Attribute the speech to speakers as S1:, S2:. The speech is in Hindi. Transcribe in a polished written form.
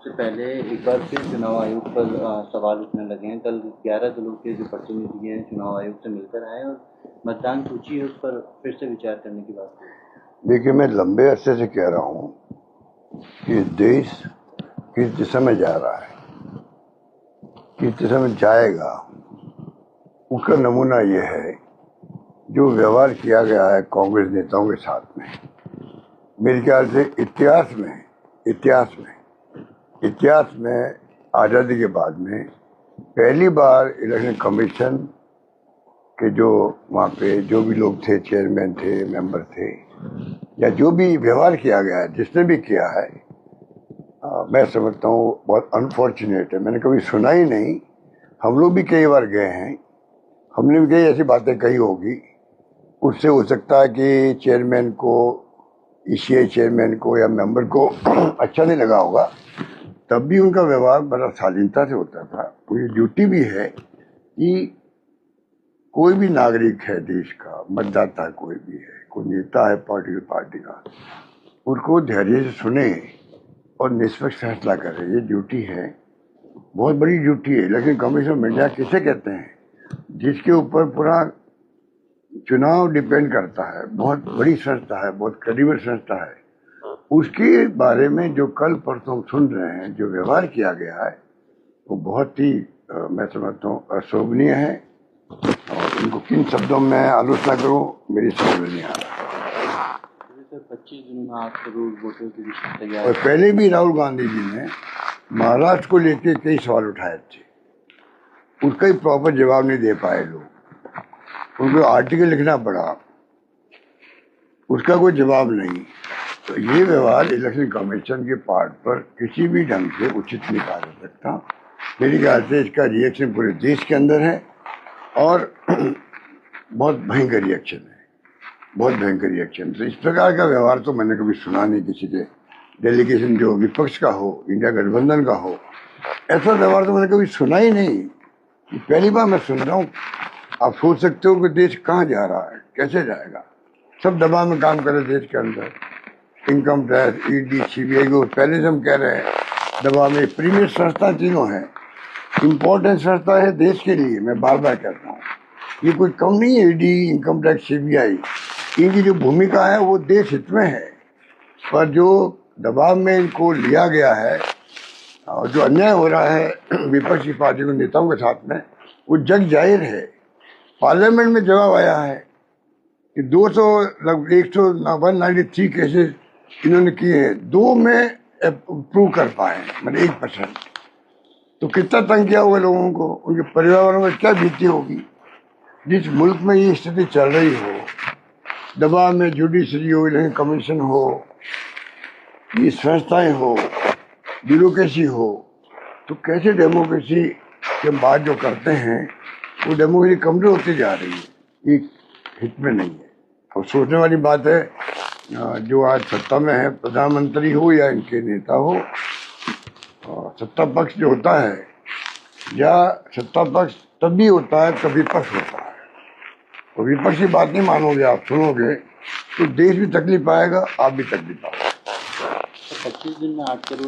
S1: सबसे पहले एक बार फिर चुनाव आयोग पर सवाल उठने लगे हैं। कल 11 दलों के जो प्रतिनिधि हैं चुनाव आयोग से मिलकर आए और मतदान सूची है उस पर फिर से विचार करने की बात है।
S2: देखिए, मैं लंबे अरसे से कह रहा हूँ कि देश किस दिशा में जा रहा है, किस दिशा में जाएगा, उसका नमूना यह है जो व्यवहार किया गया है कांग्रेस नेताओं के साथ में। मेरे ख्याल से इतिहास में आज़ादी के बाद में पहली बार इलेक्शन कमीशन के जो वहाँ पे जो भी लोग थे, चेयरमैन थे, मेंबर थे, या जो भी व्यवहार किया गया है, जिसने भी किया है, मैं समझता हूँ बहुत अनफॉर्चुनेट है। मैंने कभी सुना ही नहीं। हम लोग भी कई बार गए हैं, हमने भी कई ऐसी बातें कही होगी। उससे हो सकता है कि चेयरमैन को, ईसीआई चेयरमैन को या मेंबर को अच्छा नहीं लगा होगा, तब भी उनका व्यवहार बड़ा शालीनता से होता था। तो ये ड्यूटी भी है कि कोई भी नागरिक है देश का, मतदाता कोई भी है, कोई नेता है पार्टी का, उनको धैर्य से सुने और निष्पक्ष फैसला करे। ये ड्यूटी है, बहुत बड़ी ड्यूटी है। लेकिन कमीशन ऑफ इंडिया किसे कहते हैं? जिसके ऊपर पूरा चुनाव डिपेंड करता है, बहुत बड़ी संस्था है, बहुत क्रेडिबल संस्था है। उसके बारे में जो कल परसों सुन रहे हैं, जो व्यवहार किया गया है, वो बहुत ही मैं समझता हूँ अशोभनीय है। और इनको किन शब्दों में आलोचना करूं, मेरी समझ में नहीं आ रहा।
S1: 25 दिन में 8 करोड़ वोटों की लिस्ट तैयार।
S2: और पहले भी राहुल गांधी जी ने महाराष्ट्र को लेकर कई सवाल उठाए थे, उसका ही प्रॉपर जवाब नहीं दे पाए लोग। उनको आर्टिकल लिखना पड़ा, उसका कोई जवाब नहीं। तो ये व्यवहार इलेक्शन कमीशन के पार्ट पर किसी भी ढंग से उचित नहीं कहा जा सकता। मेरे ख्याल से इसका रिएक्शन पूरे देश के अंदर है और बहुत भयंकर रिएक्शन है, बहुत भयंकर रिएक्शन। तो इस प्रकार का व्यवहार तो मैंने कभी सुना नहीं किसी के डेलीगेशन, जो विपक्ष का हो, इंडिया गठबंधन का हो। ऐसा व्यवहार तो मैंने कभी सुना ही नहीं। पहली बार मैं सुन रहा हूँ। आप सोच सकते हो कि देश कहाँ जा रहा है, कैसे जाएगा। सब दबाव में काम कर रहे देश के अंदर, इनकम टैक्स, ईडी, सीबीआई को पहले से हम कह रहे हैं दबाव में। प्रीमियर संस्था तीनों है, इम्पोर्टेंट संस्था है देश के लिए। मैं बार बार कहता हूँ, ये कोई कम नहीं है। ईडी, इनकम टैक्स, सीबीआई, इनकी जो भूमिका है वो देश हित में है। पर जो दबाव में इनको लिया गया है और जो अन्याय हो रहा है विपक्षी पार्टी के नेताओं के साथ में, वो जग जाहिर है। पार्लियामेंट में जवाब आया है कि 200 लगभग 193 केसेस इन्होंने किए हैं, 2 में अप्रूव कर पाए, मतलब 1%। तो कितना तंग किया होगा लोगों को, उनके परिवार वालों में क्या बीती होगी। जिस मुल्क में ये स्थिति चल रही हो, दबाव में जुडिशरी हो, इलेक्शन कमीशन हो, ये संस्थाएं हो, ब्यूरोक्रेसी हो, तो कैसे डेमोक्रेसी के बाद जो करते हैं वो डेमोक्रेसी कमजोर होती जा रही है। ये हित में नहीं है। और सोचने वाली बात है, जो आज सत्ता में है, प्रधानमंत्री हो या इनके नेता हो, सत्ता पक्ष जो होता है, या सत्ता पक्ष तभी होता है कभी विपक्ष होता है। तो विपक्ष की बात नहीं मानोगे, आप सुनोगे, तो देश भी तकलीफ पाएगा, आप भी तकलीफ पाओगे।
S1: 25 दिन में 8 करोड़